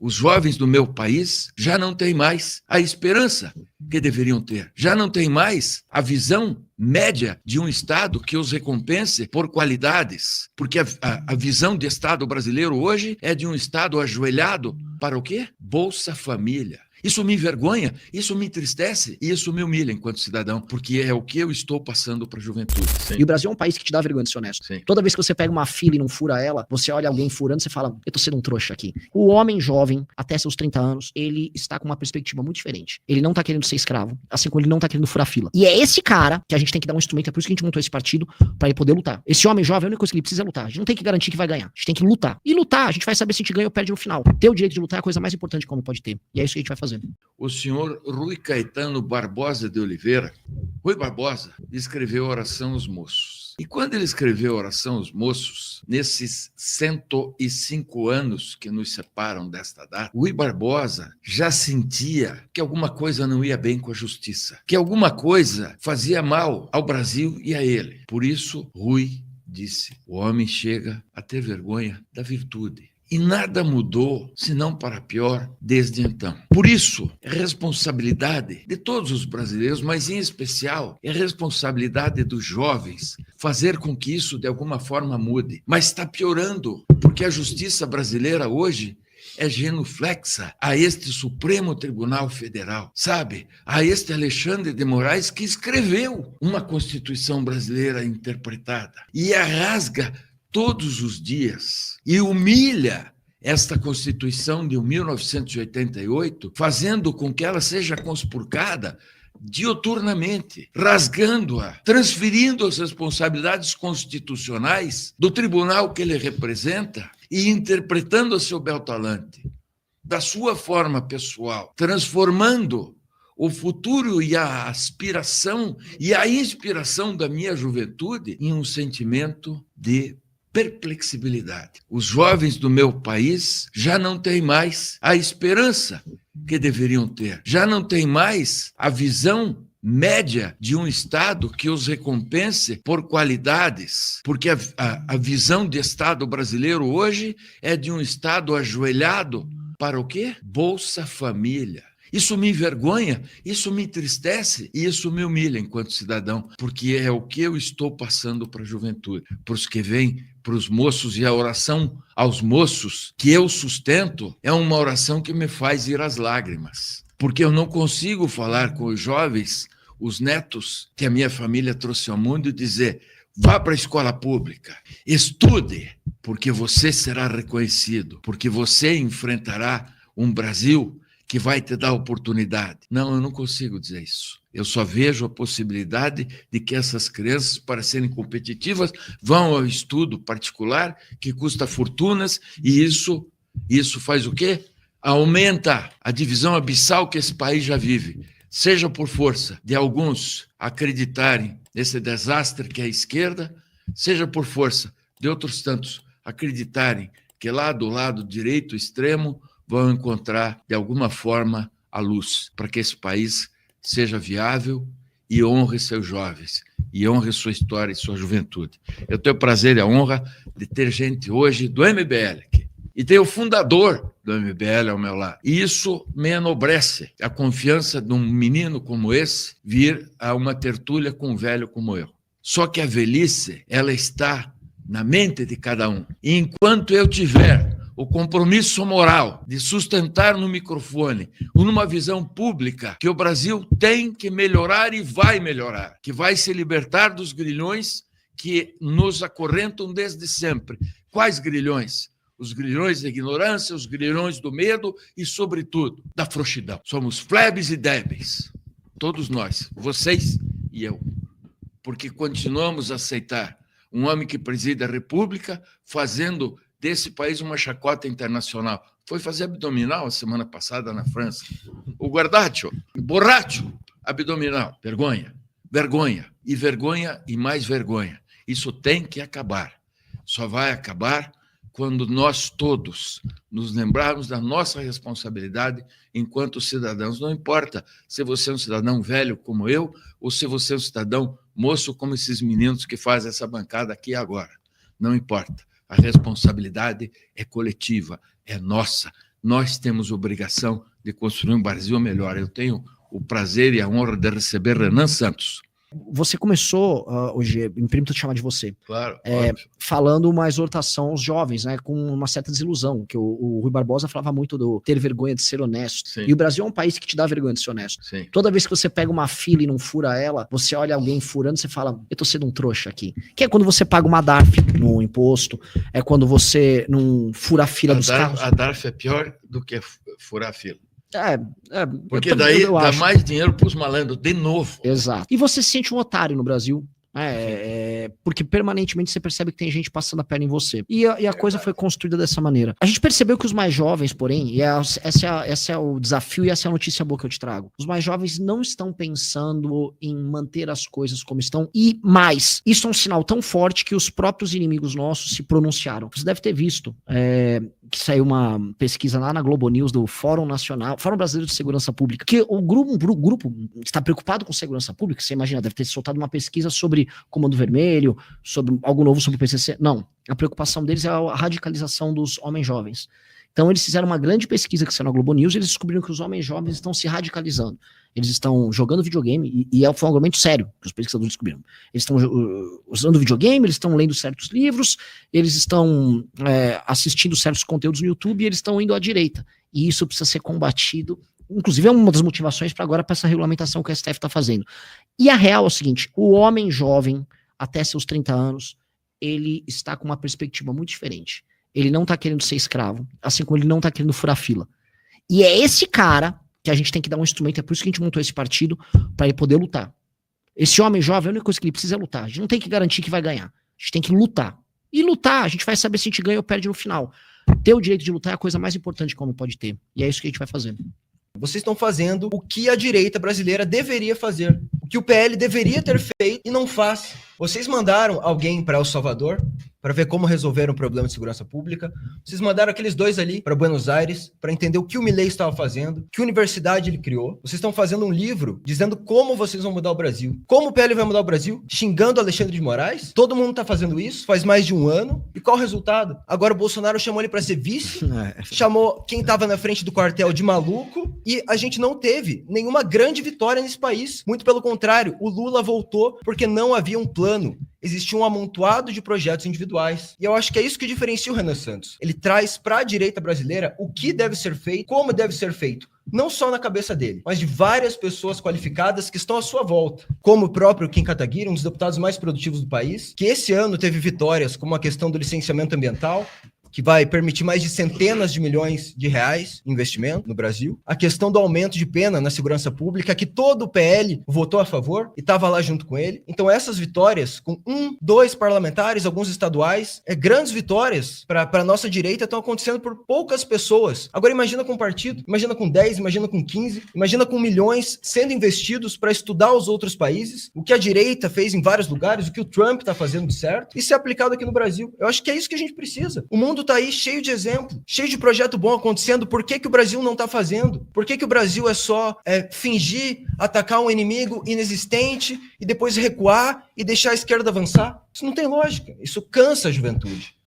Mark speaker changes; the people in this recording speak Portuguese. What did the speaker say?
Speaker 1: Os jovens do meu país já não têm mais a esperança que deveriam ter. Já não têm mais a visão média de um Estado que os recompense por qualidades. Porque a visão de Estado brasileiro hoje é de um Estado ajoelhado para o quê? Bolsa Família. Isso me envergonha, isso me entristece e isso me humilha enquanto cidadão, porque é o que eu estou passando para a juventude.
Speaker 2: Sim. E o Brasil é um país que te dá vergonha de ser honesto.
Speaker 1: Sim.
Speaker 2: Toda vez que você pega uma fila e não fura ela, você olha alguém furando, você fala, eu tô sendo um trouxa aqui. O homem jovem, até seus 30 anos, ele está com uma perspectiva muito diferente. Ele não tá querendo ser escravo, assim como ele não tá querendo furar fila. E é esse cara que a gente tem que dar um instrumento, é por isso que a gente montou esse partido, para ele poder lutar. Esse homem jovem, a única coisa que ele precisa é lutar. A gente não tem que garantir que vai ganhar, a gente tem que lutar. E lutar, a gente vai saber se a gente ganha ou perde no final. Ter o direito de lutar é a coisa mais importante que o homem pode ter. E é isso que a gente vai fazer.
Speaker 1: O senhor Rui Caetano Barbosa de Oliveira, Rui Barbosa, escreveu Oração aos Moços. E quando ele escreveu Oração aos Moços, nesses 105 anos que nos separam desta data, Rui Barbosa já sentia que alguma coisa não ia bem com a justiça, que alguma coisa fazia mal ao Brasil e a ele. Por isso, Rui disse, o homem chega a ter vergonha da virtude. E nada mudou, senão para pior, desde então. Por isso, é responsabilidade de todos os brasileiros, mas em especial, é responsabilidade dos jovens fazer com que isso de alguma forma mude. Mas está piorando, porque a justiça brasileira hoje é genuflexa a este Supremo Tribunal Federal, sabe? A este Alexandre de Moraes que escreveu uma Constituição brasileira interpretada e a rasga todos os dias e humilha esta Constituição de 1988, fazendo com que ela seja conspurcada diuturnamente, rasgando-a, transferindo as responsabilidades constitucionais do tribunal que ele representa e interpretando a seu bel talante, da sua forma pessoal, transformando o futuro e a aspiração e a inspiração da minha juventude em um sentimento de perplexibilidade. Os jovens do meu país já não têm mais a esperança que deveriam ter, já não têm mais a visão média de um Estado que os recompense por qualidades, porque a visão de Estado brasileiro hoje é de um Estado ajoelhado para o quê? Bolsa Família. Isso me envergonha, isso me entristece e isso me humilha enquanto cidadão, porque é o que eu estou passando para a juventude, para os que vêm, para os moços, e a oração aos moços que eu sustento é uma oração que me faz ir às lágrimas, porque eu não consigo falar com os jovens, os netos que a minha família trouxe ao mundo e dizer, vá para a escola pública, estude, porque você será reconhecido, porque você enfrentará um Brasil que vai te dar oportunidade. Não, eu não consigo dizer isso. Eu só vejo a possibilidade de que essas crianças, para serem competitivas, vão ao estudo particular, que custa fortunas, e isso faz o quê? Aumenta a divisão abissal que esse país já vive. Seja por força de alguns acreditarem nesse desastre que é a esquerda, seja por força de outros tantos acreditarem que lá do lado direito extremo vão encontrar, de alguma forma, a luz, para que esse país seja viável e honre seus jovens, e honre sua história e sua juventude. Eu tenho o prazer e a honra de ter gente hoje do MBL aqui, e ter o fundador do MBL ao meu lado. E isso me enobrece, a confiança de um menino como esse vir a uma tertúlia com um velho como eu. Só que a velhice, ela está na mente de cada um. E enquanto eu tiver o compromisso moral de sustentar no microfone, numa visão pública, que o Brasil tem que melhorar e vai melhorar, que vai se libertar dos grilhões que nos acorrentam desde sempre. Quais grilhões? Os grilhões da ignorância, os grilhões do medo e, sobretudo, da frouxidão. Somos plebes e débeis, todos nós, vocês e eu, porque continuamos a aceitar um homem que preside a República fazendo desse país uma chacota internacional. Foi fazer abdominal a semana passada na França. O guardacho, borracho, abdominal. Vergonha, vergonha, e vergonha e mais vergonha. Isso tem que acabar. Só vai acabar quando nós todos nos lembrarmos da nossa responsabilidade enquanto cidadãos. Não importa se você é um cidadão velho como eu ou se você é um cidadão moço como esses meninos que fazem essa bancada aqui agora. Não importa. A responsabilidade é coletiva, é nossa. nós temos obrigação de construir um Brasil melhor. Eu tenho o prazer e a honra de receber Renan Santos.
Speaker 2: Você começou, hoje, me permito te chamar de você,
Speaker 1: Claro,
Speaker 2: falando uma exortação aos jovens, né, com uma certa desilusão, que o Rui Barbosa falava muito do ter vergonha de ser honesto.
Speaker 1: Sim.
Speaker 2: E o Brasil é um país que te dá vergonha de ser honesto.
Speaker 1: Sim.
Speaker 2: Toda vez que você pega uma fila e não fura ela, você olha alguém furando, você fala, eu tô sendo um trouxa aqui. Que é quando você paga uma DARF no imposto, é quando você não fura a fila dos carros.
Speaker 1: A DARF é pior do que furar a fila. Porque
Speaker 2: daí
Speaker 1: dá mais dinheiro para os malandros, de novo.
Speaker 2: Exato. E você se sente um otário no Brasil. Porque permanentemente você percebe que tem gente passando a perna em você. E a coisa foi construída dessa maneira. A gente percebeu que os mais jovens, porém, esse é o desafio e essa é a notícia boa que eu te trago. Os mais jovens não estão pensando em manter as coisas como estão e mais. Isso é um sinal tão forte que os próprios inimigos nossos se pronunciaram. Você deve ter visto que saiu uma pesquisa lá na Globo News do Fórum Brasileiro de Segurança Pública, que o grupo está preocupado com segurança pública. Você imagina, deve ter soltado uma pesquisa sobre Comando Vermelho, sobre algo novo sobre o PCC. Não, a preocupação deles é a radicalização dos homens jovens. Então eles fizeram uma grande pesquisa que saiu na Globo News e eles descobriram que os homens jovens estão se radicalizando. Eles estão jogando videogame, e foi um argumento sério que os pesquisadores descobriram. Eles estão usando videogame, eles estão lendo certos livros, eles estão assistindo certos conteúdos no YouTube e eles estão indo à direita. E isso precisa ser combatido. Inclusive é uma das motivações para essa regulamentação que a STF está fazendo. E a real é o seguinte, o homem jovem, até seus 30 anos, ele está com uma perspectiva muito diferente. Ele não está querendo ser escravo, assim como ele não está querendo furar fila. E é esse cara que a gente tem que dar um instrumento, é por isso que a gente montou esse partido, para ele poder lutar. Esse homem jovem, a única coisa que ele precisa é lutar. A gente não tem que garantir que vai ganhar. A gente tem que lutar. E lutar, a gente vai saber se a gente ganha ou perde no final. Ter o direito de lutar é a coisa mais importante que o homem pode ter. E é isso que a gente vai fazer.
Speaker 3: Vocês estão fazendo o que a direita brasileira deveria fazer, o que o PL deveria ter feito e não faz. Vocês mandaram alguém para El Salvador para ver como resolver um problema de segurança pública. Vocês mandaram aqueles dois ali para Buenos Aires para entender o que o Milei estava fazendo, que universidade ele criou. Vocês estão fazendo um livro dizendo como vocês vão mudar o Brasil. Como o PL vai mudar o Brasil? Xingando Alexandre de Moraes? Todo mundo está fazendo isso faz mais de um ano. E qual o resultado? Agora o Bolsonaro chamou ele para ser vice, chamou quem estava na frente do quartel de maluco, e a gente não teve nenhuma grande vitória nesse país. Muito pelo contrário, o Lula voltou porque não havia um plano. Existia um amontoado de projetos individuais. E eu acho que é isso que diferencia o Renan Santos. Ele traz para a direita brasileira o que deve ser feito, como deve ser feito. Não só na cabeça dele, mas de várias pessoas qualificadas que estão à sua volta. Como o próprio Kim Kataguiri, um dos deputados mais produtivos do país, que esse ano teve vitórias como a questão do licenciamento ambiental, que vai permitir mais de centenas de milhões de reais de investimento no Brasil. A questão do aumento de pena na segurança pública, que todo o PL votou a favor e estava lá junto com ele. Então essas vitórias, com 1, 2 parlamentares, alguns estaduais, grandes vitórias para a nossa direita estão acontecendo por poucas pessoas. Agora imagina com um partido, imagina com 10, imagina com 15, imagina com milhões sendo investidos para estudar os outros países, o que a direita fez em vários lugares, o que o Trump está fazendo de certo, e ser aplicado aqui no Brasil. Eu acho que é isso que a gente precisa. O mundo tá aí cheio de exemplo, cheio de projeto bom acontecendo. Por que o Brasil não tá fazendo? Por que o Brasil é só fingir, atacar um inimigo inexistente e depois recuar e deixar a esquerda avançar? Isso não tem lógica. Isso cansa a juventude.